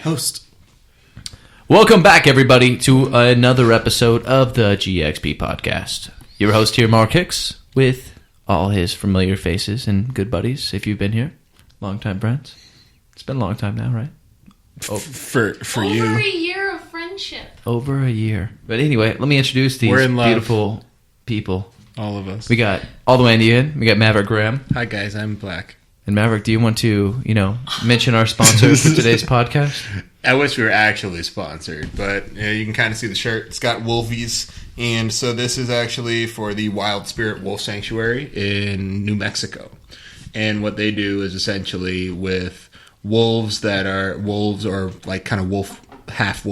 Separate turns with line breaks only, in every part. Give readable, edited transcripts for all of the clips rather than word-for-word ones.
Host.
Welcome back, everybody, to another episode of the GXP podcast. Your host here, Mark Hicks, with all his familiar faces and good buddies. If you've been here, long-time friends. It's been a long time now, right?
Oh, for you.
Over a year of friendship.
Over a year. But anyway, let me introduce these beautiful people.
All of us.
We got all the way Indian. We got Maverick Graham.
Hi, guys. I'm Black.
And Maverick, do you want to, mention our sponsor for today's podcast?
I wish we were actually sponsored, but you can kind of see the shirt. It's got wolfies. And so this is actually for the Wild Spirit Wolf Sanctuary in New Mexico. And what they do is essentially with wolves that are wolves or like kind of wolf, half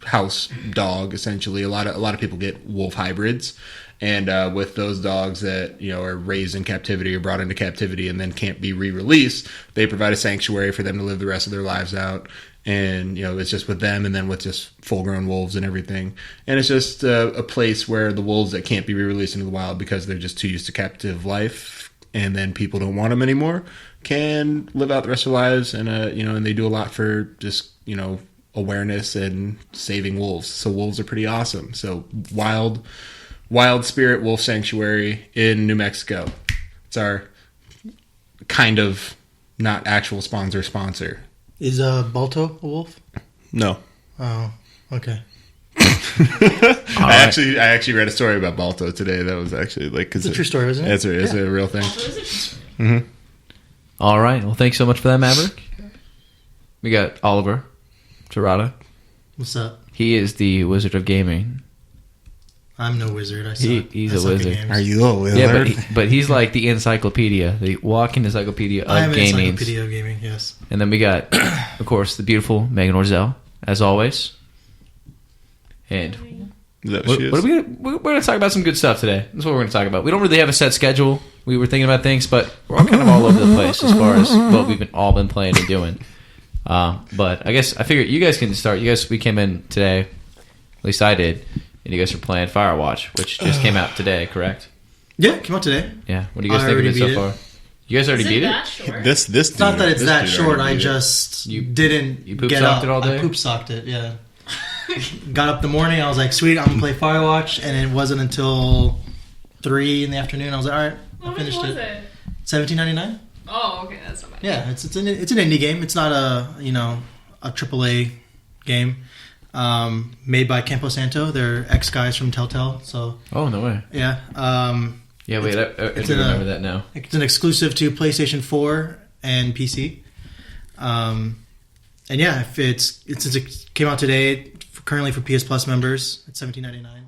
house dog, essentially. A lot of people get wolf hybrids. And with those dogs that are raised in captivity or brought into captivity and then can't be re-released, they provide a sanctuary for them to live the rest of their lives out. And it's just with them, and then with just full-grown wolves and everything. And it's just a place where the wolves that can't be re-released into the wild because they're just too used to captive life, and then people don't want them anymore, can live out the rest of their lives. And and they do a lot for just awareness and saving wolves. So wolves are pretty awesome. So Wild Spirit Wolf Sanctuary in New Mexico. It's our kind of not actual sponsor.
Is Balto a wolf?
No.
Oh, okay.
I actually read a story about Balto today. That was actually it's
a true story, isn't it?
It's a real thing.
Mm-hmm. All right. Well, thanks so much for that, Maverick. We got Oliver Tirada.
What's up?
He is the Wizard of Gaming.
I'm no wizard.
He's a wizard.
Are you a wizard?
Yeah, but he's like the encyclopedia, the walking encyclopedia of gaming. I am an
encyclopedia of gaming, yes.
And then we got, of course, the beautiful Meagan Orzel, as always. And
what are
we're going to talk about some good stuff today. That's what we're going to talk about. We don't really have a set schedule. We were thinking about things, but we're all kind of all over the place as far as what we've all been playing and doing. But I figured you guys can start. We came in today, at least I did. And you guys are playing Firewatch, which just came out today, correct?
Yeah, it came out today.
Yeah. What do you guys think of it so far? You guys already beat it?
This
it's not that it's that short. I just didn't
you poop
get
socked
up.
It all day?
I poop socked it, yeah. Got up in the morning. I was like, sweet, I'm going to play Firewatch. And it wasn't until 3 in the afternoon. I was like, all right, I finished it. $17.99?
Oh, okay. That's not bad.
Yeah, it's an indie game. It's not a AAA game. Made by Campo Santo. They're ex-guys from Telltale. So.
Oh, no way.
Yeah.
Yeah, wait, I do remember that now.
It's an exclusive to PlayStation 4 and PC. And yeah, since it came out today, currently for PS Plus members, it's $17.99.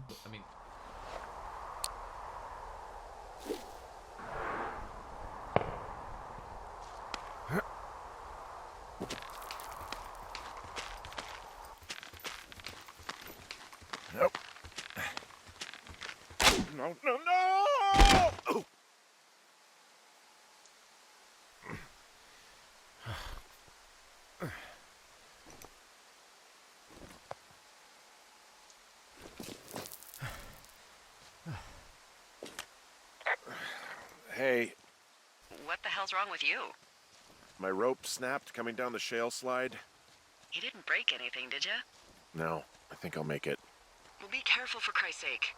No! Oh. Hey.
What the hell's wrong with you?
My rope snapped coming down the shale slide.
You didn't break anything, did you?
No, I think I'll make it.
Well, be careful for Christ's sake.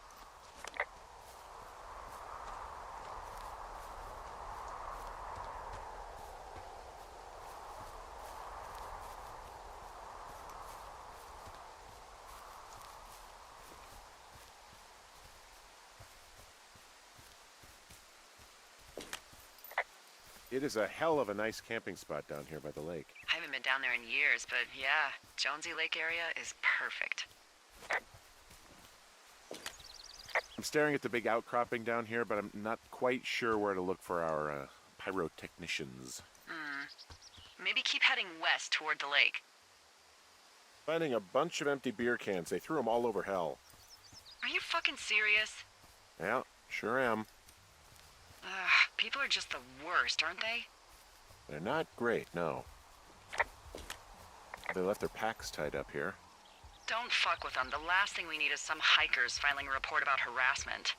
It is a hell of a nice camping spot down here by the lake.
I haven't been down there in years, but yeah, Jonesy Lake area is perfect.
I'm staring at the big outcropping down here, but I'm not quite sure where to look for our pyrotechnicians.
Maybe keep heading west toward the lake.
Finding a bunch of empty beer cans. They threw them all over hell.
Are you fucking serious?
Yeah, sure am.
People are just the worst, aren't they?
They're not great, no. They left their packs tied up here.
Don't fuck with them. The last thing we need is some hikers filing a report about harassment.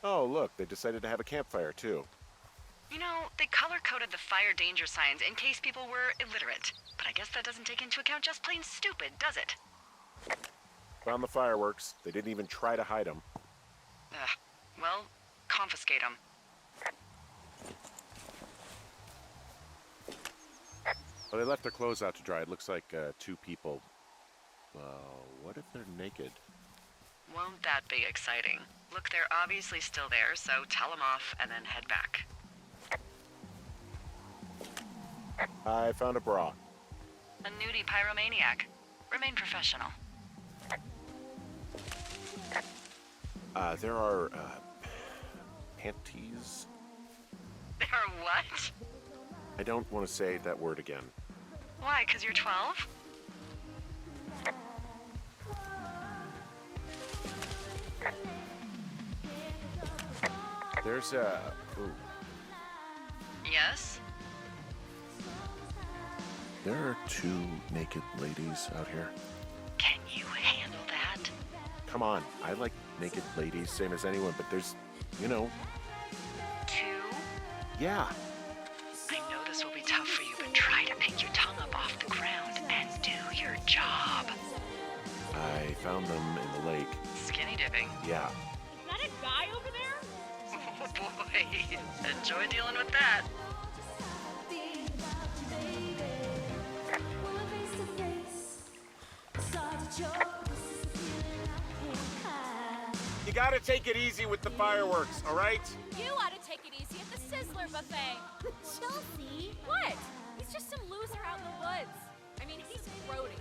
Oh, look, they decided to have a campfire, too.
You know, they color-coded the fire danger signs in case people were illiterate. But I guess that doesn't take into account just plain stupid, does it?
Found the fireworks. They didn't even try to hide them.
Well, confiscate them.
Well, they left their clothes out to dry. It looks like 2 people. What if they're naked?
Won't that be exciting? Look, they're obviously still there, so tell them off and then head back.
I found a bra.
A nudie pyromaniac. Remain professional.
There are panties.
There are what?
I don't want to say that word again.
Why, 'cause you're 12?
There's a... Ooh.
Yes?
There are 2 naked ladies out here.
Can you handle that?
Come on, I like naked ladies, same as anyone, but there's,
2?
Yeah.
I know this will be tough for you, but try to pick your tongue up off the ground and do your job.
I found them in the lake.
Skinny dipping.
Yeah.
Is that a guy over there?
Oh boy, enjoy dealing with that.
You gotta take it easy with the fireworks, all right?
You ought to take it easy at the Sizzler buffet. Chelsea? What? He's just some loser out in the woods. I mean, he's grody.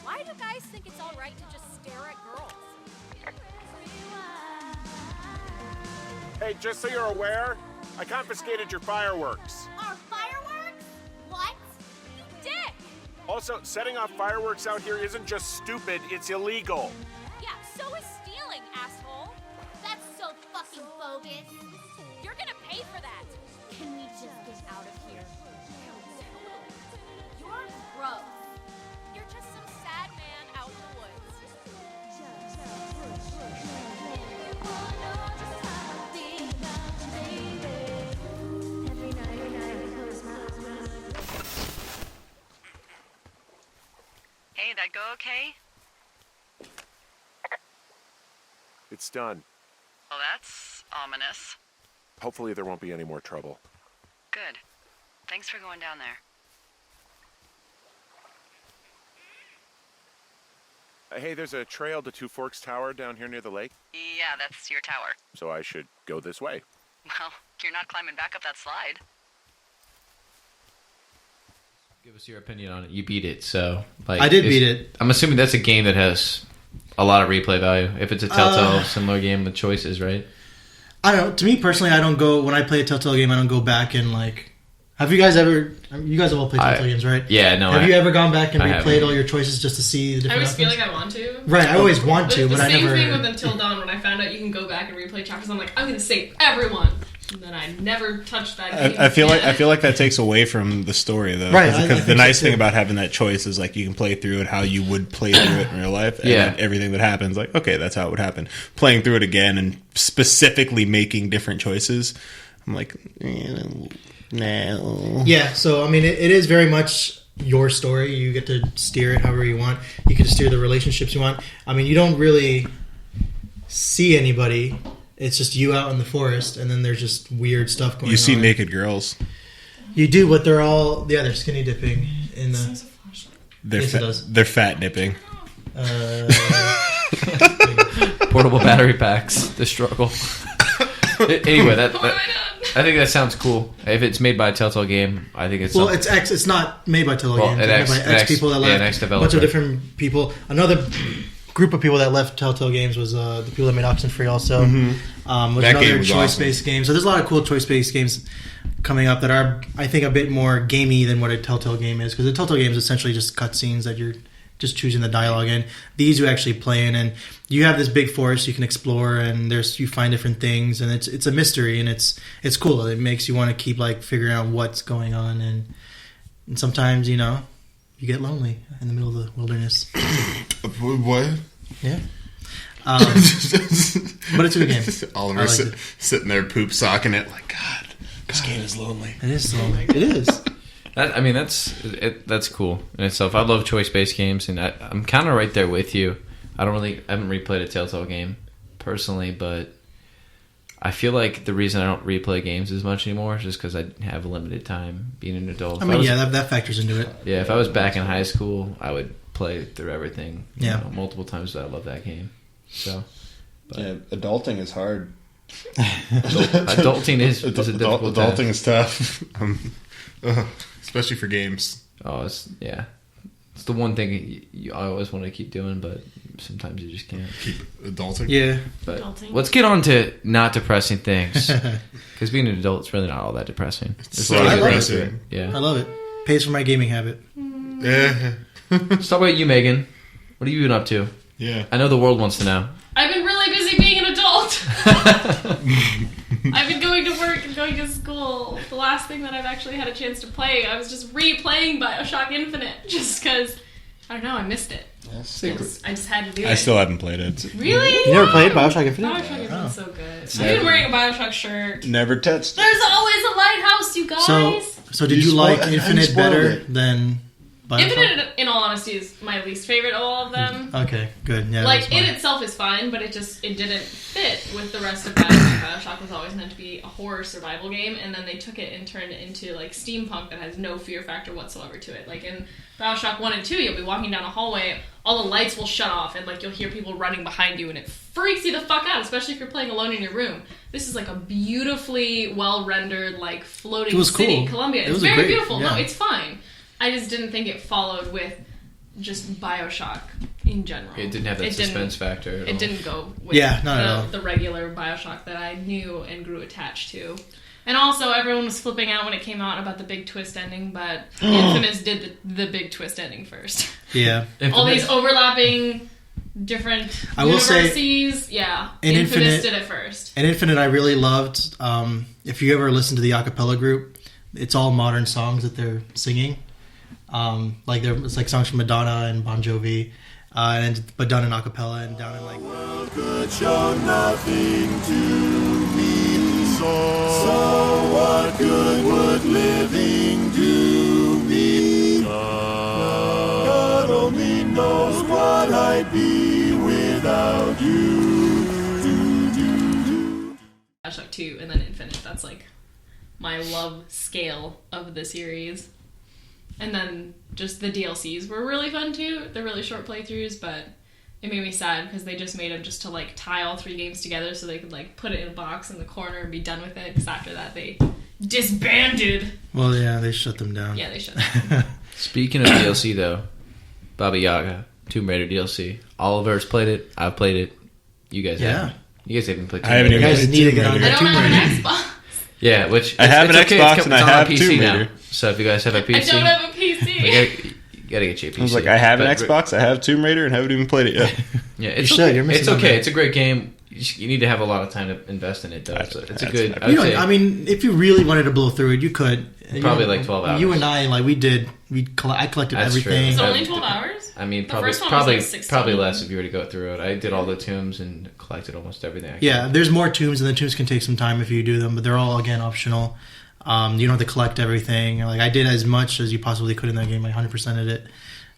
Why do guys think it's all right to just stare at girls?
Hey, just so you're aware, I confiscated your fireworks.
Our fireworks? What? You dick!
Also, setting off fireworks out here isn't just stupid, it's illegal.
Yeah, so is stealing, asshole. That's so fucking bogus. You're gonna pay for that. Can we just get out of here? You're gross. You're just some sad man out in the woods.
Hey, that go okay?
It's done.
Well, that's ominous.
Hopefully there won't be any more trouble.
Good. Thanks for going down there.
Hey, there's a trail to Two Forks Tower down here near the lake,
Yeah, that's your tower.
so I should go this way.
Well, you're not climbing back up that slide.
Give us your opinion on it. You beat it, so like
I did beat it.
I'm assuming that's a game that has a lot of replay value. If it's a Telltale similar game with choices, right?
I don't know. To me personally, I don't go when I play a Telltale game. I don't go back and like. Have you guys ever? You guys have all played Telltale games, right?
Yeah, no.
Have you ever gone back and
I
replayed
haven't.
all your choices just to see the
I
different
always feel
outcomes?
like I want to.
Right, I always want to, but
the
I
same
never.
thing with Until Dawn. When I found out you can go back and replay chapters, I'm like, I'm going to save everyone. And then I never touched that game.
I feel like that takes away from the story though,
Right, I
Because
think
the nice
so,
thing
too.
about having that choice is like you can play through it how you would play through it in real life. And
Yeah.
then everything that happens, like okay, that's how it would happen. Playing through it again and specifically making different choices, I'm like, no.
Yeah, so I mean, it is very much your story. You get to steer it however you want. You can steer the relationships you want. I mean, you don't really see anybody. It's just you out in the forest, and then there's just weird stuff going on.
You see naked girls.
You do, but they're all they're skinny dipping in the.
Seems a flashlight.
They're
Yes, it does.
they're fat dipping.
Portable battery packs. The struggle. Anyway,
What have I done?
I think that sounds cool. If it's made by a Telltale game, I think it's
Well,
something.
it's X. It's not made by Telltale
Well,
Games.
an
It's made
X-
by
an
X
X-
people that
yeah,
left.
an X
a bunch of
developer.
different people. Another group of people that left Telltale Games was the people that made Oxenfree also. There's
That game
another
was
choice-based game. So there's a lot of cool choice-based games coming up that are, I think, a bit more gamey than what a Telltale game is. Because a Telltale game is essentially just cutscenes that you're just choosing the dialogue in. These you actually play in, and you have this big forest you can explore, and you find different things, and it's a mystery, and it's cool. It makes you want to keep like figuring out what's going on, and sometimes you get lonely in the middle of the wilderness.
What?
Yeah. But it's a good game.
Oliver
I liked it.
sitting there poop socking it like God. This game is lonely.
It is lonely. It is.
That's cool in itself. I love choice-based games, and I'm kind of right there with you. I haven't replayed a Telltale game personally, but I feel like the reason I don't replay games as much anymore is just because I have a limited time being an adult.
That factors into it.
Yeah, if I was back in high school, I would play through everything. Multiple times. I love that game. So,
adulting is hard.
Adulting is a difficult task.
Adulting is tough, especially for games.
Oh, it's the one thing I always want to keep doing, but sometimes you just can't.
Keep adulting?
Yeah.
But let's get on to not depressing things. Because being an adult is really not all that depressing.
It's so depressing.
Yeah.
I love it. Pays for my gaming habit.
Yeah.
Let's talk about you, Megan. What have you been up to?
Yeah.
I know the world wants to know.
I've been really busy being an adult. I've been going to work and going to school. The last thing that I've actually had a chance to play, I was just replaying BioShock Infinite just because, I don't know, I missed it. I just had to do it.
I still haven't played it.
Really?
You never played BioShock Infinite?
BioShock Infinite's so good. I've been wearing a BioShock shirt.
Never touched it.
There's always a lighthouse, you guys.
So did you like Infinite better than BioShock?
Infinite, in all honesty, is my least favorite of all of them.
Okay, good. Yeah,
Like, it itself is fine, but it didn't fit with the rest of BioShock. BioShock was always meant to be a horror survival game, and then they took it and turned it into, like, steampunk that has no fear factor whatsoever to it. Like, in BioShock 1 and 2, you'll be walking down a hallway, all the lights will shut off, and, like, you'll hear people running behind you, and it freaks you the fuck out, especially if you're playing alone in your room. This is, like, a beautifully well-rendered, like, floating city.
Cool.
Columbia. It's very beautiful. Yeah. No, it's fine. I just didn't think it followed with just BioShock in general.
It didn't have that suspense factor at all.
It didn't go with the regular BioShock that I knew and grew attached to. And also, everyone was flipping out when it came out about the big twist ending, but Infamous did the big twist ending first.
Yeah.
All these overlapping different universes. Infamous did it first.
And Infinite I really loved. If you ever listen to the acapella group, it's all modern songs that they're singing. It's like songs from Madonna and Bon Jovi, but done in acapella and down in like.
World could show nothing to me, so what good would living do me? God only knows what I'd be without you.
BioShock 2 and then Infinite. That's like my love scale of the series. And then just the DLCs were really fun too. They're really short playthroughs, but it made me sad because they just made them just to like tie all 3 games together so they could like put it in a box in the corner and be done with it. Because after that they disbanded.
Well, yeah, they shut them down.
Yeah, they shut them down.
Speaking of DLC though, Baba Yaga, Tomb Raider DLC. Oliver's played it. I've played it. You guys haven't. You guys haven't played Tomb Raider.
You guys need to get on
I don't have an Xbox.
Yeah, which
I have an Xbox and I have
PC
Tomb
now.
Raider.
So if you guys have a PC,
I don't have a PC.
You gotta get your PC.
I was like, I have an Xbox, I have Tomb Raider, and haven't even played it yet.
Yeah, it's
you should. You're missing
it's
out,
okay.
man.
It's a great game. You need to have a lot of time to invest in it, though. It's a good.
I mean, if you really wanted to blow through it, you could.
Probably like 12 hours.
You and I, like we did. I collected
That's
everything.
It's only 12 hours?
I mean,
The first one was like 16.
probably less if you were to go through it. I did all the tombs and collected almost everything.
Yeah, there's more tombs, and the tombs can take some time if you do them, but they're all again optional. You don't have to collect everything. Like I did as much as you possibly could in that game. I 100%ed it.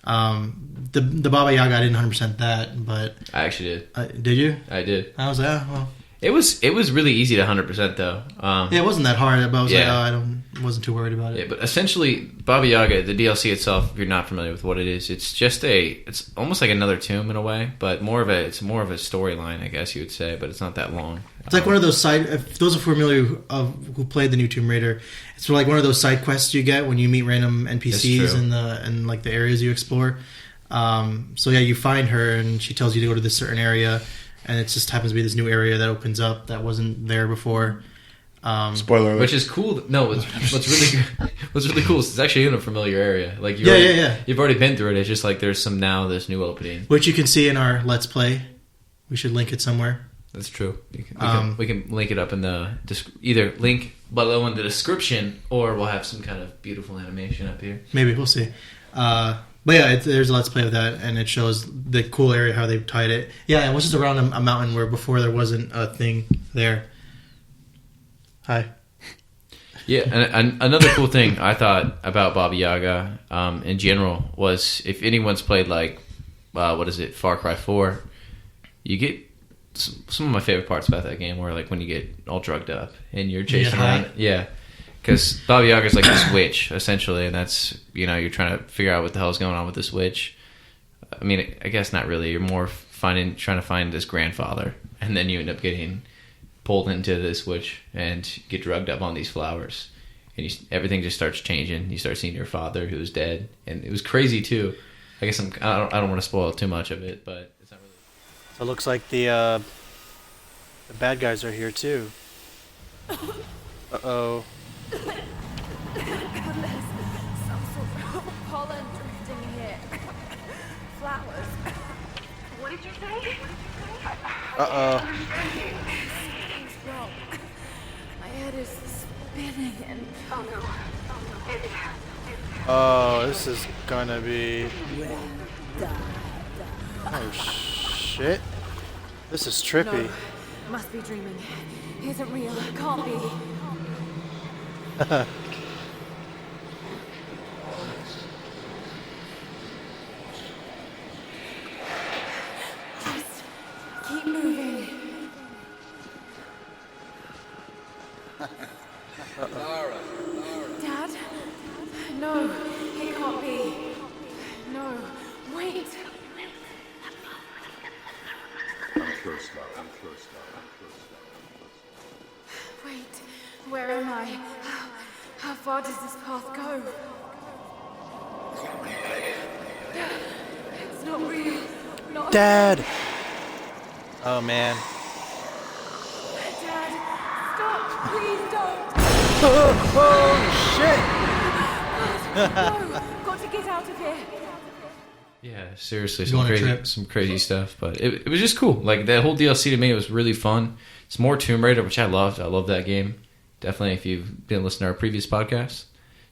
The Baba Yaga I didn't 100% that, but
I actually did.
Did you?
I did.
I was like, well.
It was really easy to 100% though.
Yeah, it wasn't that hard, but I was like, wasn't too worried about it.
Yeah, but essentially, Baba Yaga, the DLC itself, if you're not familiar with what it is, it's almost like another tomb in a way, but it's more of a storyline, I guess you would say, but it's not that long.
It's like one of those if those are familiar who played the new Tomb Raider, it's like one of those side quests you get when you meet random NPCs in like the areas you explore. So yeah, you find her and she tells you to go to this certain area. And it just happens to be this new area that opens up that wasn't there before.
Spoiler alert.
Which is cool. No, what's really cool is it's actually in a familiar area. Like you've already been through it. It's just like there's this new opening,
which you can see in our Let's Play. We should link it somewhere.
That's true. We can link it up in the either link below in the description, or we'll have some kind of beautiful animation up here.
Maybe we'll see. But yeah, there's a Let's Play of that, and it shows the cool area, how they've tied it. Yeah, it was just around a mountain where before there wasn't a thing there. Hi.
Yeah, and another cool thing I thought about Baba Yaga in general was if anyone's played like Far Cry 4, you get some of my favorite parts about that game were like when you get all drugged up and you're chasing around. Yeah, because Baba Yaga is like this witch essentially, and that's you're trying to figure out what the hell's going on with this witch. I mean, I guess not really. You're more trying to find this grandfather, and then you end up getting pulled into this witch and get drugged up on these flowers, and everything just starts changing. You start seeing your father who's dead, and it was crazy too. I guess I don't want to spoil too much of it, but it's not really.
So it looks like the bad guys are here too. Uh-oh.
Some sort of pollen drifting here. Flowers. What did you say?
Uh-oh.
Something's wrong. My head is spinning and... Oh no.
Oh, this is gonna be... Oh, shit. This is trippy.
No, must be dreaming. Isn't real. Can't be. Just keep moving. Dad? No, it can't be. No, wait. Wait, where am I? How far does this path go? It's not real. Not
Dad! Oh, man.
Dad, stop! Please don't!
Oh, shit!
No, got to get out of here.
Yeah, seriously,
Go on a
some
trip.
crazy stuff, but it was just cool. Like that whole DLC to me was really fun. It's more Tomb Raider, which I loved. I love that game. Definitely, if you've been listening to our previous podcast,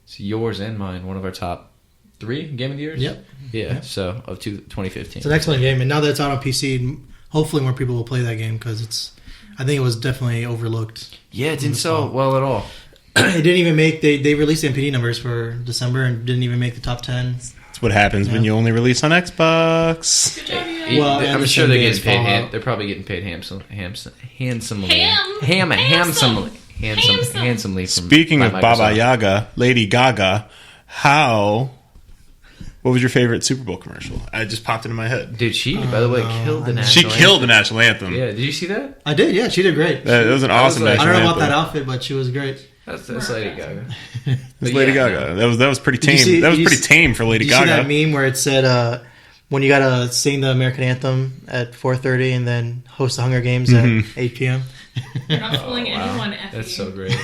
it's yours and mine, one of our top 3 game of the years.
Yep.
Yeah. So of 2015.
It's an excellent game, and now that it's out on PC, hopefully more people will play that game because I think it was definitely overlooked.
Yeah, it didn't sell well at all.
It didn't even make. They released the NPD numbers for December and didn't even make the top 10.
That's what happens when you only release on Xbox.
Good job, you.
Well,
I'm
and
sure
the
they're
same
getting
day as
paid.
Fallout.
They're probably getting paid handsomely. Handsomely.
Speaking of
by
Baba
Microsoft.
Yaga, Lady Gaga, what was your favorite Super Bowl commercial? I just popped into my head.
Dude, she, by the way, killed the
She
national anthem.
killed the national anthem.
Yeah, did you see that?
I did, yeah. She did great.
That was an awesome
like-
I
national
don't know
anthem.
about that outfit, but she was great.
That's Lady Gaga.
It's
But
Lady
yeah,
Gaga. That was pretty
Did you
tame.
see-
That was
did you
pretty
see-
tame for Lady
Did you see
Gaga.
that meme where it said when you gotta sing the American anthem at 4:30 and then host the Hunger Games at 8 p.m.?
You're not fooling anyone, F
That's
you.
so great.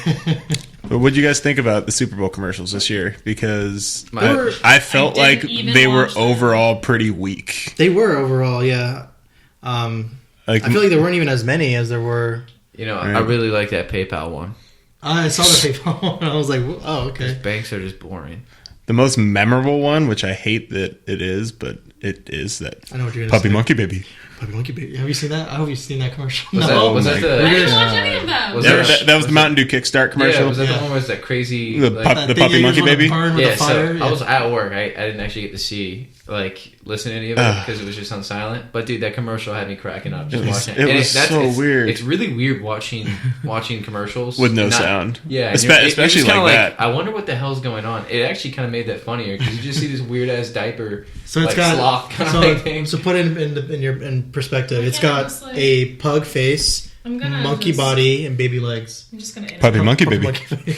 But what do you guys think about the Super Bowl commercials this year? Because
My-
I felt
I
like
didn't even
they were
watch them.
overall pretty weak.
They were overall, yeah.
Like,
I feel like there weren't even as many as there were.
You know, I really like that PayPal one.
I saw the PayPal one and I was like, oh, okay.
Banks are just boring.
the most memorable one, which I hate that it is, but it is that
I know what you're gonna
Puppy
say.
Monkey Baby.
Puppy Monkey Baby. Have you seen that? I hope you've seen that commercial.
Was
Oh
that
my
the?
I didn't watch any of them.
Was
Yeah,
there-
that was the Mountain Dew Kickstart commercial.
Yeah, was that
Yeah.
the one where it was that crazy?
The
like-
pup-
That
the
thing
Puppy
you
Monkey
just wanna
Baby?
burn with
yeah,
the fire.
so
Yeah.
I was at work. I didn't actually get to see, listen to any of it because it was just on silent. But dude, that commercial had me cracking up just
It was-
watching
it
And
was
that's-
so
it's-
weird.
It's really weird watching commercials
With no
and not-
sound.
Yeah, and
Espe-
it was
especially
kinda
like that.
I wonder what the hell's going on. It actually kind of made that funnier because you just see this weird ass diaper,
So it's
like,
got
sloth kind of thing.
so put it in perspective. It's
Yeah,
got
just like-
a pug face,
I'm gonna
monkey
just-
body, and baby legs.
I'm just gonna end
Puppy
it.
Monkey
Puppy
Baby.
Monkey Baby.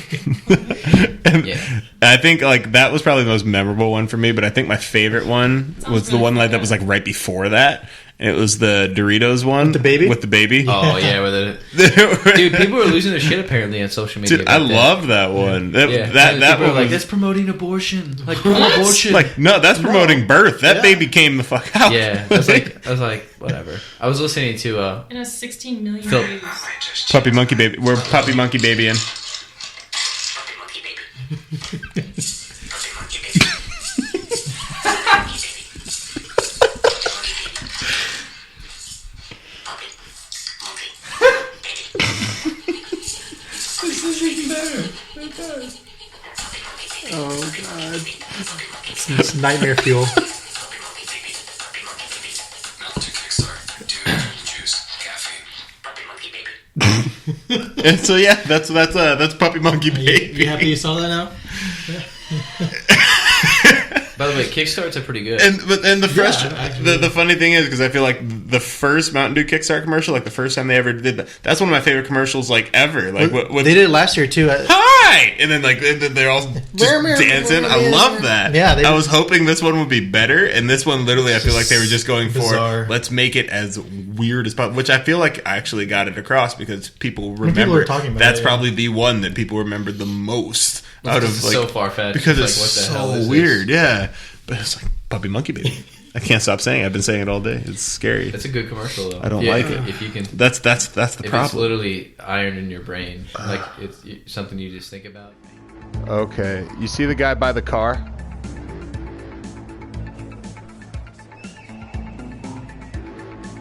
And
Yeah.
I think like that was probably the most memorable one for me, but I think my favorite one
Sounds
was the
really
one like
good.
that was like right before that. And it was the Doritos one
With the baby?
With the baby.
Oh yeah, with it. Dude, people were losing their shit apparently on social media.
Dude, I
about that.
loved that one. That
Yeah,
that
people
one
were like,
was
that's promoting abortion. Like
What?
abortion.
like no, that's promoting birth. That
Yeah.
baby came the fuck out.
Yeah, I was like, whatever. I was listening to
It has 16 million
Phil-
views.
Puppy Monkey Baby. We're Puppy Monkey Baby in.
Nightmare fuel.
PuppyMonkeyBaby. PuppyMonkeyBaby. Milk to Kickstart. Dude, juice, caffeine. PuppyMonkeyBaby.
And so yeah, that's Puppy Monkey Baby.
You happy you saw that now?
By the way, Kickstarts are pretty good.
And the
actually.
the funny thing is because I feel like the first Mountain Dew Kickstart commercial, like the first time they ever did that, that's one of my favorite commercials like ever. Like what
They did it last year too.
Hi, and then like they're all just dancing. I love that.
Yeah,
I was hoping this one would be better, and this one literally I feel like they were just going
bizarre.
for let's make it as weird as possible, which I feel like I actually got it across because people remember.
People were talking about
that's
it,
probably the one that people remember the most out of like
so far fetched
because
like,
it's
what the hell
so
is
weird. Yeah, but it's like Puppy Monkey Baby. I can't stop saying it. I've been saying it all day. It's scary.
It's a good commercial though.
I don't like it.
If you can,
That's the
if it's
problem.
literally ironed in your brain, like it's something you just think about.
Okay, you see the guy by the car?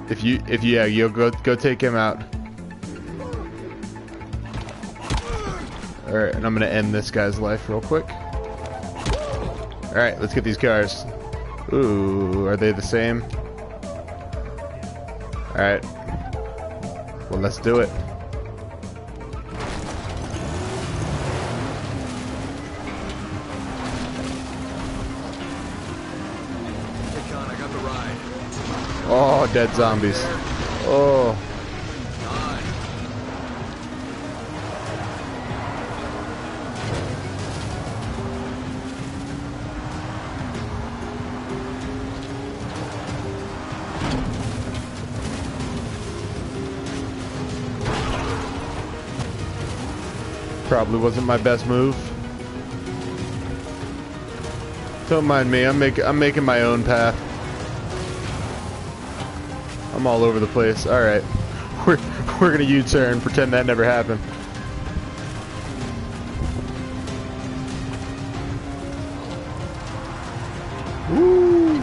If you'll go take him out. All right, and I'm gonna end this guy's life real quick. All right, let's get these cars. Ooh, are they the same? All right. Well, let's do it. Oh, dead zombies. Oh. Probably wasn't my best move. Don't mind me. I'm making my own path. I'm all over the place. All right, we're gonna U-turn, pretend that never happened. Woo!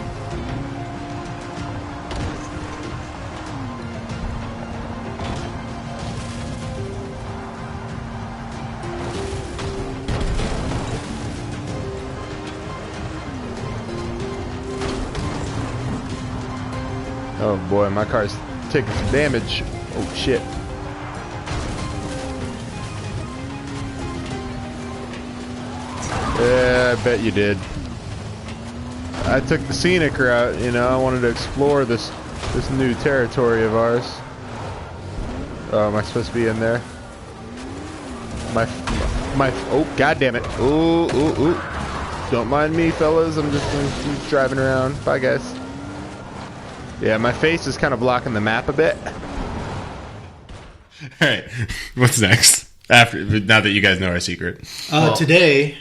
Oh boy, my car's taking some damage. Oh shit. Yeah, I bet you did. I took the scenic route, you know, I wanted to explore this new territory of ours. Oh, am I supposed to be in there? Oh, god damn it. Ooh. Don't mind me, fellas. I'm just driving around. Bye, guys. Yeah, my face is kind of blocking the map a bit. All right, what's next? Now that you guys know our secret.
Today,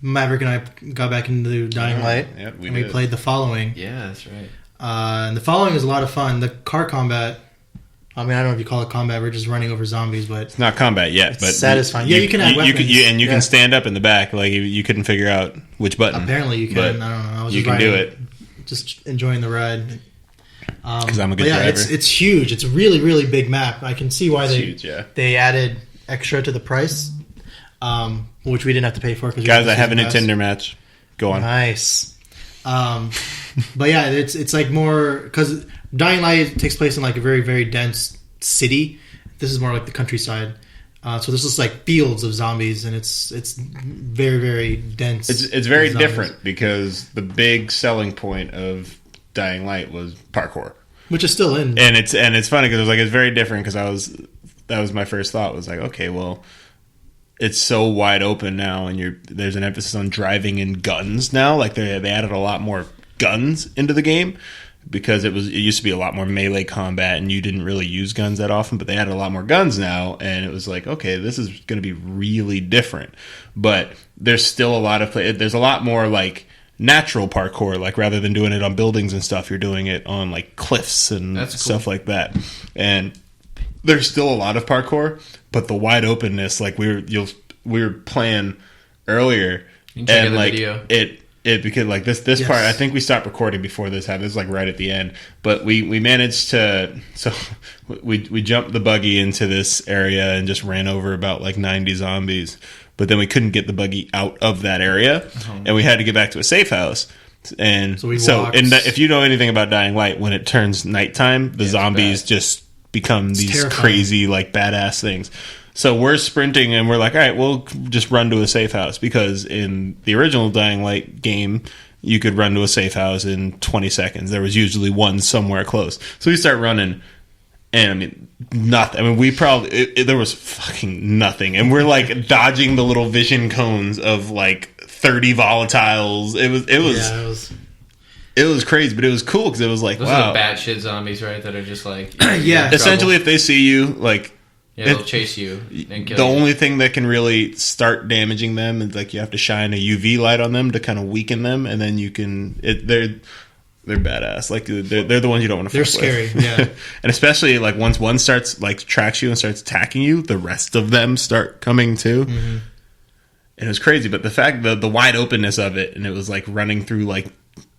Maverick and I got back into Dying Light,
Yep,
we played The Following.
Yeah, that's right.
And The Following is a lot of fun. The car combat, I mean, I don't know if you call it combat, we're just running over zombies, but...
It's not combat yet, but...
satisfying. You can have weapons.
You can stand up in the back, like you couldn't figure out which button.
Apparently you can, I don't know. I was
you
just
can do it.
Just enjoying the ride.
Because I'm a good driver.
It's huge. It's a really, really big map. I can see why they added extra to the price, which we didn't have to pay for.
Guys, I have a Nintendo match. Go on.
Nice. But yeah, it's like more... Because Dying Light takes place in like a very, very dense city. This is more like the countryside. So there's just like fields of zombies, and it's very, very dense.
It's very different because the big selling point of Dying Light was parkour,
which is still in,
and it's funny because it's very different because that was my first thought was like, okay, well, it's so wide open now, and there's an emphasis on driving and guns now. Like they added a lot more guns into the game because it used to be a lot more melee combat, and you didn't really use guns that often. But they added a lot more guns now, and it was like, okay, this is going to be really different. But there's still a lot of there's a lot more like natural parkour, like rather than doing it on buildings and stuff, you're doing it on like cliffs and stuff like that. And there's still a lot of parkour, but the wide openness, like we were playing earlier, and like video. It because like this yes. part, I think we stopped recording before this happened. This is like right at the end, but we managed to we jumped the buggy into this area and just ran over about like 90 zombies. But then we couldn't get the buggy out of that area, and we had to get back to a safe house. And
So we
so
walked.
if you know anything about Dying Light, when it turns nighttime, the zombies
bad.
just become these
terrifying.
crazy, like, badass things. So we're sprinting and we're like, all right, we'll just run to a safe house, because in the original Dying Light game, you could run to a safe house in 20 seconds. There was usually one somewhere close. So we start running, and I mean, nothing. I mean, we probably, there was fucking nothing. And we're like dodging the little vision cones of like 30 volatiles. It was crazy, but it was cool because it was like,
Those
wow.
are the bad shit zombies, right? That are just like
Yeah.
Essentially, if they see you, like,
yeah, they'll chase you and kill
the
you.
only thing that can really start damaging them is like you have to shine a UV light on them to kind of weaken them, and then you can. They're badass. Like they're the ones you don't want to.
They're
fuck
scary,
with.
yeah.
And especially like once one starts like tracks you and starts attacking you, the rest of them start coming too.
Mm-hmm.
And it was crazy, but the fact the wide openness of it, and it was like running through like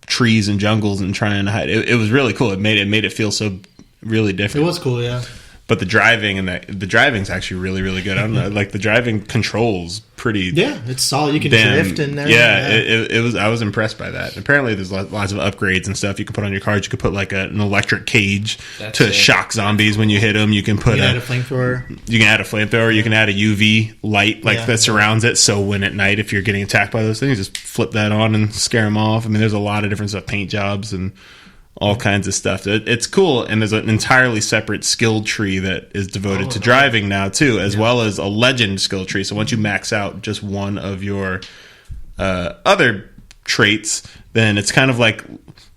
trees and jungles and trying to hide. It was really cool. It made it feel so really different.
It was cool, yeah.
But the driving and the driving's actually really, really good. I don't know, like the driving controls pretty.
Yeah, it's solid. You can
damn-
drift in there.
Yeah, it was. I was impressed by that. Apparently, there's lots of upgrades and stuff you can put on your cars. You could put like an electric cage
That's
to
it.
shock zombies when you hit them. You can put
You can add a flamethrower.
You can add a flamethrower. You can add a UV light like
Yeah.
that surrounds it. So when at night, if you're getting attacked by those things, just flip that on and scare them off. I mean, there's a lot of different stuff, paint jobs and all kinds of stuff. It's cool, and there's an entirely separate skill tree that is devoted to driving now too, as well as a legend skill tree. So once you max out just one of your other traits, then it's kind of like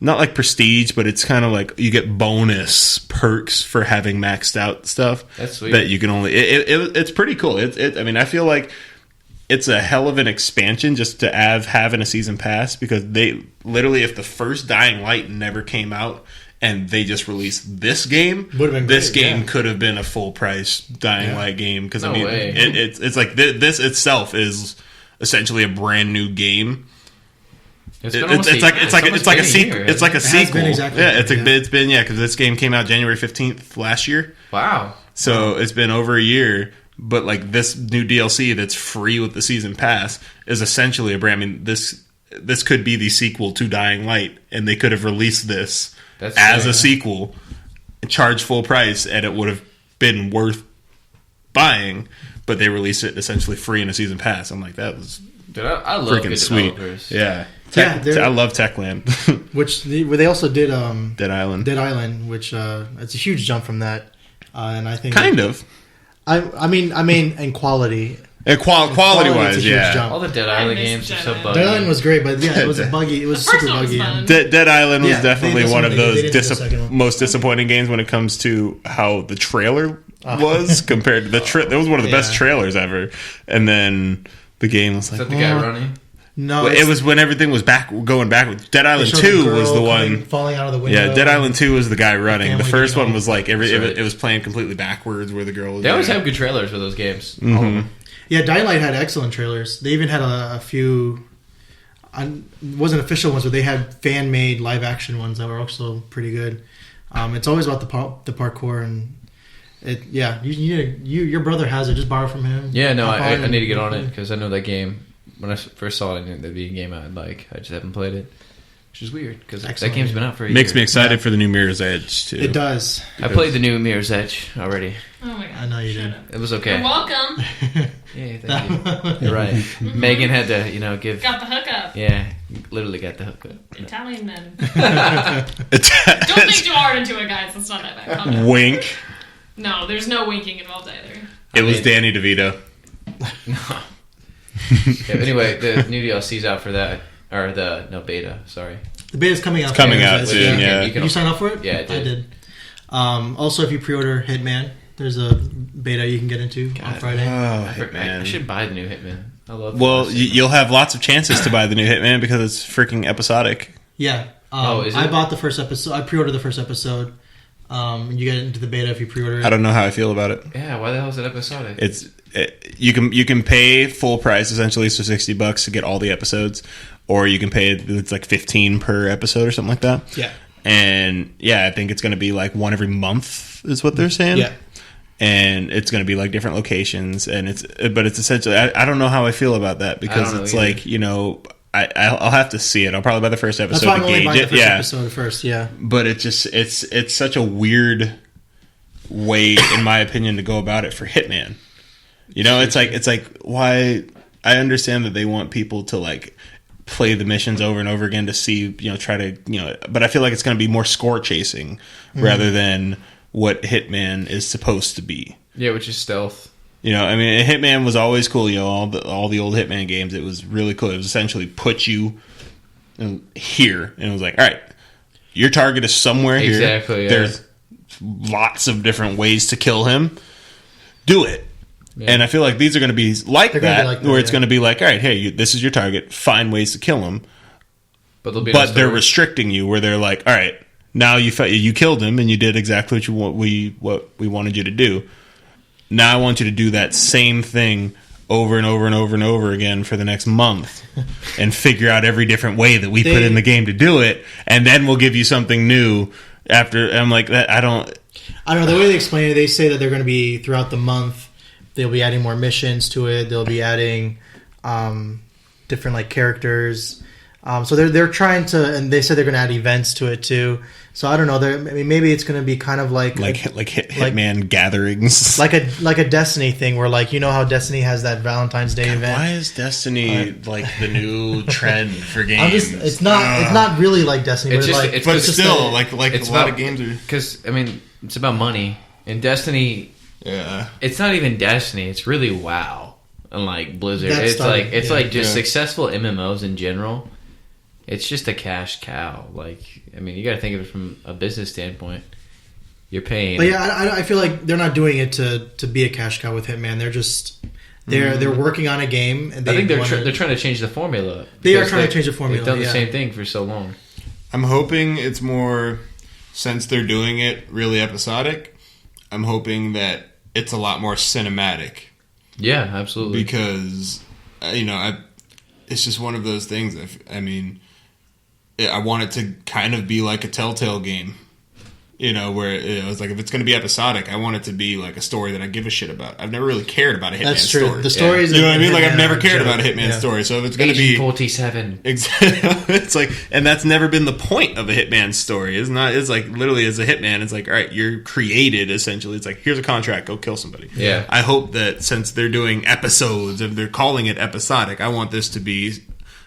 not like prestige, but it's kind of like you get bonus perks for having maxed out stuff.
That's sweet.
That you can only. It's pretty cool. I mean, I feel like it's a hell of an expansion just to have in a season pass, because they literally, if the first Dying Light never came out and they just released this game,
Would've been
this
great,
game
yeah.
could have been a full price Dying Light game, because
No
I mean
way.
it's like this itself is essentially a brand new game.
It's
It's
been almost
like a
year,
sequel. It's like a
It has been
sequel.
exactly
Yeah,
that,
it's
yeah.
it's been because this game came out January 15th last year.
Wow.
So it's been over a year, but like this new DLC that's free with the season pass is essentially a brand. I mean, this could be the sequel to Dying Light, and they could have released this
That's
as
fair.
a sequel, charged full price, and it would have been worth buying. But they released it essentially free in a season pass. I'm like, that was
Dude, I love
freaking
good
sweet.
developers.
Yeah,
Yeah, they're-
I love Techland,
Where they also did
Dead Island,
Dead Island, which it's a huge jump from that, and I think
kind of.
I mean, in quality.
Quality
Quality, it's a
wise,
huge
yeah.
jump.
All the Dead
I
Island
miss
games are
Dead
so
Island.
buggy.
Dead Island was great, but yeah, it was buggy. It was
The first
super
one was
buggy.
fun.
Dead Island was
Yeah,
definitely
they
one of those
didn't do the second one.
most disappointing games when it comes to how the trailer was compared to the It was one of the best
Yeah.
trailers ever, and then the game was
Is
like,
that the guy running?
No,
well, it was when everything was going backwards. Dead
they
Island
showed
2
girl
was the
coming-
one.
falling out of the window.
Yeah, Dead Island 2 was the guy running. The
family
first
getting
one was like
That's right.
it was playing completely backwards where the girl was.
They always
there.
have good trailers for those games.
Mm-hmm.
All of them.
Yeah, Dying Light had excellent trailers. They even had a few. It wasn't official ones, but they had fan made live action ones that were also pretty good. It's always about the parkour and it. Yeah, your brother has it. Just borrow from him.
Yeah, no,
Hop
I
on
need to get
and-
on it because I know that game. When I first saw it, I knew there'd be a game I'd like. I just haven't played it, which is weird because that
Excellent.
game's been out for a year.
Makes me excited for the new Mirror's Edge too.
It does.
I played the new Mirror's Edge already.
Oh my god.
I know you
Shut
did.
up.
It was okay.
You're welcome.
Yeah, thank you. You're right. Megan had to, give.
Got the hookup.
Yeah, literally got the hookup.
Italian men. Don't think too hard into it, guys. It's not that bad. Calm down.
Wink.
No, there's no winking involved either.
It was Danny DeVito.
Yeah, but anyway, the new DLC's out for that, or beta. Sorry.
The beta's coming out.
Coming out
It's-
soon, yeah.
Did you sign up for it?
Yeah, I did.
Also, if you pre-order Hitman, there's a beta you can get into on Friday.
I should buy the new Hitman. I love. the
Well,
last
you'll have lots of chances to buy the new Hitman because it's freaking episodic.
Yeah.
Is
I
it?
bought the first episode. I pre-ordered the first episode. You get into the beta if you pre-order it.
I don't know how I feel about it.
Yeah, why the hell is it episodic?
You can pay full price essentially, so $60 to get all the episodes, or you can pay it's like $15 per episode or something like that.
Yeah.
And yeah, I think it's going to be like one every month is what they're saying.
Yeah.
And it's going to be like different locations, but it's essentially I don't know how I feel about that because
don't know
it's
either.
like I'll have to see it. I'll probably buy the first
That's
episode
why I'm
to
only
gauge
buying the
it.
first
Yeah,
episode first. Yeah,
but it's such a weird way, in my opinion, to go about it for Hitman. You know, it's like why I understand that they want people to like play the missions over and over again to see, you know, try to, you know, but I feel like it's going to be more score chasing rather than what Hitman is supposed to be.
Yeah, which is stealth.
You know, I mean, Hitman was always cool. You know, all the old Hitman games, it was really cool. It was essentially put you here, and it was like, all right, your target is somewhere here.
Exactly. Yeah.
There's lots of different ways to kill him. Do it. Yeah. And I feel like these are going to be like that, where it's going to be like, all right, hey, this is your target. Find ways to kill him.
But
they're restricting you, where they're like, all right, now you killed him, and you did exactly what we wanted you to do. Now I want you to do that same thing over and over and over and over again for the next month and figure out every different way that we put in the game to do it, and then we'll give you something new after. I'm like, that I don't know.
The way they explain it, they say that they're going to be throughout the month. They'll be adding more missions to it. They'll be adding different like characters. So they're trying to, and they said they're going to add events to it too. So I don't know. I mean, maybe it's going to be kind of like
Hitman gatherings,
like a Destiny thing, where like, you know how Destiny has that Valentine's Day event.
Why is Destiny like the new trend for games?
It's not really like Destiny,
it's
but
just,
but still like it's a lot of games are,
because I mean it's about money, and Destiny.
Yeah,
it's not even Destiny. It's really WoW, unlike Blizzard. It's like just successful MMOs in general. It's just a cash cow. Like, I mean, you got to think of it from a business standpoint. You're paying.
But yeah, I feel like they're not doing it to be a cash cow with Hitman. They're just they're working on a game, and
I think they're trying to change the formula.
They are trying to change the formula.
They've done the same thing for so long.
I'm hoping it's more, since they're doing it really episodic, I'm hoping that it's a lot more cinematic.
Yeah, absolutely.
Because it's just one of those things. I mean, I want it to kind of be like a Telltale game, where it was like, if it's going to be episodic, I want it to be like a story that I give a shit about. I've never really cared about a Hitman story.
That's true. The stories,
you know what I mean? Like, I've never cared about a Hitman story. So if it's going to be
47,
it's like, and that's never been the point of a Hitman story. It's not. It's like, literally, as a Hitman, it's like, all right, you're created essentially. It's like, here's a contract, go kill somebody.
Yeah.
I hope that since they're doing episodes, if they're calling it episodic, I want this to be.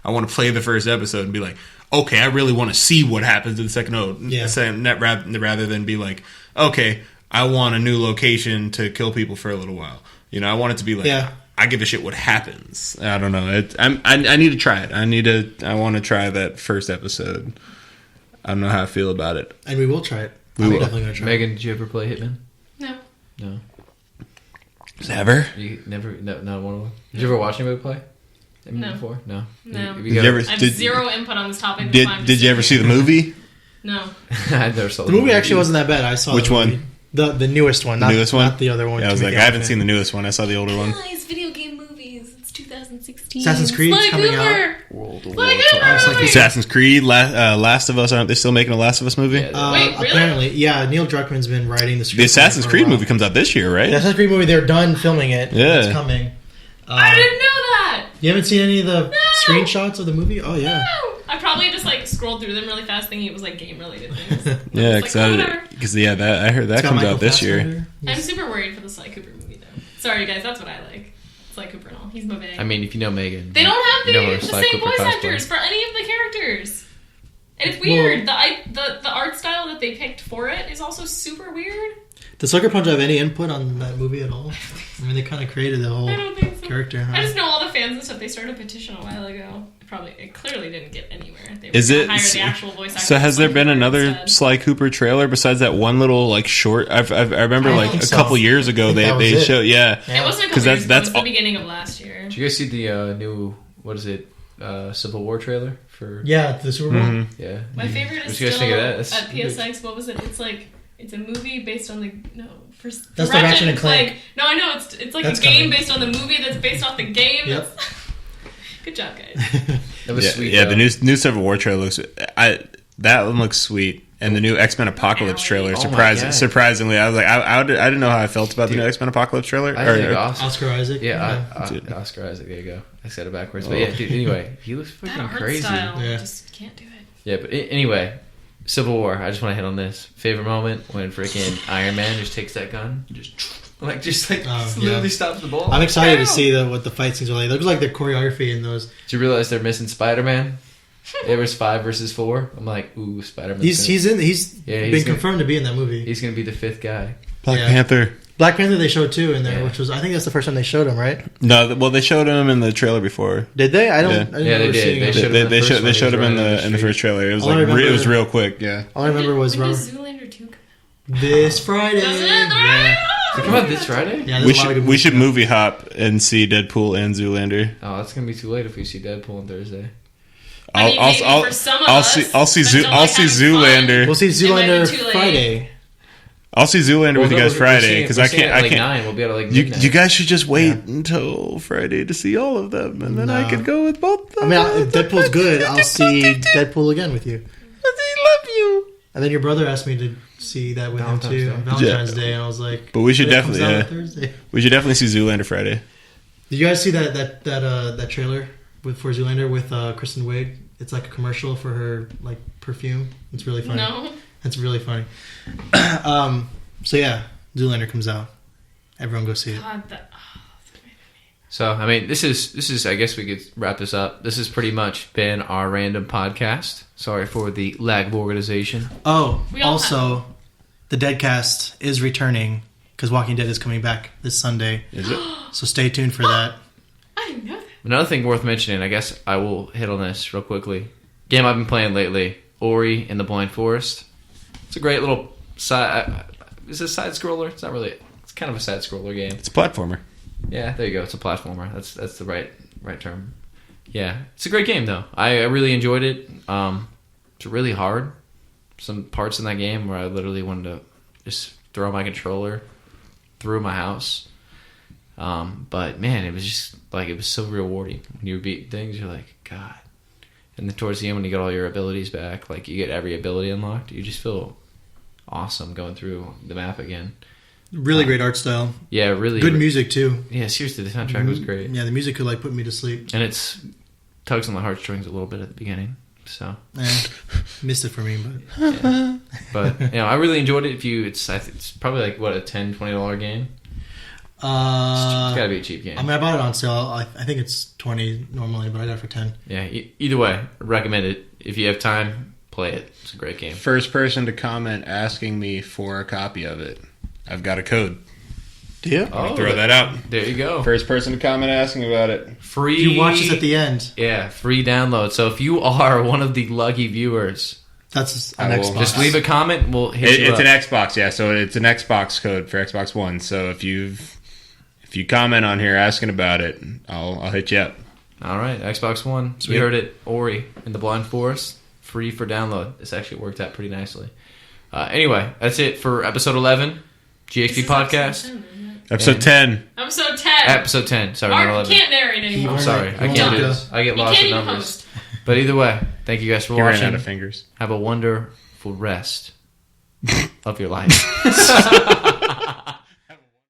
I want to play the first episode and be like, okay, I really want to see what happens in the second rather than be like, okay, I want a new location to kill people for a little while. I want it to be like, I give a shit what happens. I don't know. I need to try it. I want to try that first episode. I don't know how I feel about it.
And we will try it.
We're
definitely going to try
Meagan, did you ever play Hitman?
No.
Ever?
You never? No, not one of them. Did you ever watch anybody play?
No.
Before? No.
No.
I
have zero input on this topic.
Did you ever see the movie?
No.
I never saw
the movie. Actually wasn't that bad. I saw
which one?
The newest one. Not the other one.
Yeah, I was like, I haven't seen the newest one. I saw the older one.
Nice video game movies. It's 2016.
Assassin's Creed coming out.
Assassin's Creed, Last of Us. Aren't they still making a Last of Us movie?
Yeah, wait, really?
Apparently, yeah. Neil Druckmann's been writing the script.
The Assassin's Creed movie comes out this year, right?
The Assassin's Creed movie. They're done filming it.
Yeah,
it's coming.
I didn't know that.
You haven't seen any of the screenshots of the movie? Oh yeah.
No. I probably just scrolled through them really fast, thinking it was game related things.
Yeah, because I heard that comes out this year.
I'm super worried for the Sly Cooper movie though. Sorry guys, that's what I like. Sly Cooper and all. He's my bag.
I mean, if you know Meagan,
they don't have the
Sly
same
Cooper
voice
cosplay.
actors for any of the characters. And it's weird. The art style that they picked for it is also super weird.
Does Sucker Punch have any input on that movie at all? I mean, they kind of created the whole character. Huh?
I just know all the fans and stuff. They started a petition a while ago. It clearly didn't get anywhere. They were
Is it?
hire the actual voice actor.
So has there been another Sly Cooper trailer besides that one little short? I remember a couple years ago they showed. Yeah,
it wasn't a couple years ago. It was the beginning of last year.
Did you guys see the new Civil War trailer for?
Yeah, the Super Bowl.
Mm-hmm.
Yeah.
My favorite is
still
at PSX. What was it? It's a movie based on
that's the Ratchet and Clank.
No, I know it's like a game based on the movie that's based off the game.
Yep.
Good job, guys.
That was sweet.
Yeah, the new Civil War trailer looks. That one looks sweet, And the new X-Men Apocalypse trailer,
Oh my God.
surprisingly, I was like, I didn't know how I felt about the new X-Men Apocalypse trailer.
I think
Oscar Isaac.
Yeah, Oscar Isaac. There you go. I said it backwards, but yeah, dude. Anyway, he looks
That
freaking
art
crazy.
style,
Yeah.
just can't do it.
Yeah, but anyway, Civil War. I just want to hit on this favorite moment when freaking Iron Man just takes that gun, just literally stops the ball.
I'm excited to see what the fight scenes are like. It looks like the choreography in those.
Did you realize they're missing Spider-Man? It was 5 versus 4. I'm like, ooh, Spider-Man.
He's been confirmed to be in that movie.
He's gonna be the 5th guy.
Black Panther.
Black Panther they showed too in there, which was I think that's the first time they showed him, right?
No, well they showed him in the trailer before.
Did they? I
Yeah.
didn't
they did.
seeing
They
him.
showed him in the
They
first
showed
one.
they
He
showed
was
him in
running
the first trailer. It was
All I
like
remember-
it was real quick. Yeah.
All I remember was
When does Zoolander 2 come out?
this Friday.
Doesn't it?
Yeah.
Does it come out this Friday?
Yeah, there's
We
a lot of
should
good
we should
movies
movie hop and see Deadpool and Zoolander.
Oh, that's gonna be too late if we see Deadpool on Thursday.
I mean, maybe for some of us,
I'll see
that don't like having
Zoolander.
out. We'll see
It might
Zoolander
be too late.
Friday.
I'll see Zoolander with you guys Friday because I can't.
At
I
like
can't.
9. We'll be able to like
You
midnight.
guys should just wait until Friday to see all of them, and then I
No.
could go with both.
I mean, if Deadpool's good, I'll see Deadpool again with you.
I love you.
And then your brother asked me to see that with him
Valentine's
too,
Day.
on Valentine's Day, and I was like,
But we should
"It comes
definitely,
out on Thursday."
We should definitely see Zoolander Friday.
Did you guys see that trailer for Zoolander with Kristen Wiig? It's like a commercial for her like perfume. It's really funny.
No.
It's really funny. So yeah, Zoolander comes out. Everyone go see it.
God,
So, I mean, this is. I guess we could wrap this up. This has pretty much been our random podcast. Sorry for the lag of organization.
Oh,
We all
also, the Deadcast is returning because Walking Dead is coming back this Sunday.
Is it?
So stay tuned for that.
I didn't know that.
Another thing worth mentioning, I guess I will hit on this real quickly. Game I've been playing lately, Ori and the Blind Forest. It's a great little side. Is it a side scroller? It's not really. It's kind of a side scroller game.
It's a platformer.
Yeah, there you go. It's a platformer. That's the right term. Yeah, it's a great game though. I really enjoyed it. It's really hard. Some parts in that game where I literally wanted to just throw my controller through my house. But man, it was just like it was so rewarding when you beat things. You're like, God. And then towards the end, when you get all your abilities back, like you get every ability unlocked, you just feel awesome going through the map again.
Really great art style.
Yeah, really
Good music too.
Yeah, seriously, the soundtrack was great.
Yeah, the music could like put me to sleep.
And it's tugs on the heartstrings a little bit at the beginning. So
Missed it for me, but
yeah. But you know, I really enjoyed it. It's probably like what a $10, $20 game. It's gotta be a cheap game.
I mean, I bought it on sale. I think it's $20 normally, but I got it for $10.
Yeah, either way, I recommend it. If you have time, play it. It's a great game.
First person to comment asking me for a copy of it. I've got a code.
Do you?
I'll throw that out.
There you go.
First person to comment asking about it.
Free.
You watch this at the end.
Yeah, free download. So if you are one of the lucky viewers,
That's an
I will.
Xbox.
just leave a comment. We'll hit you
It's
up.
an Xbox, yeah. So it's an Xbox code for Xbox One. So if you comment on here asking about it, I'll hit you up.
All right, Xbox One.
Sweet.
You heard it. Ori and the Blind Forest, free for download. This actually worked out pretty nicely. Anyway, that's it for episode 11, GXP
This is
podcast.
Episode 10.
Episode 10.
Episode 10. Sorry, not
Art
11.
can't narrate anymore.
I'm sorry. I can't do this. I get
He
lost
can't
in
even
numbers.
host.
But either way, thank you guys for
He ran
watching.
out of fingers.
Have a wonderful rest of your life.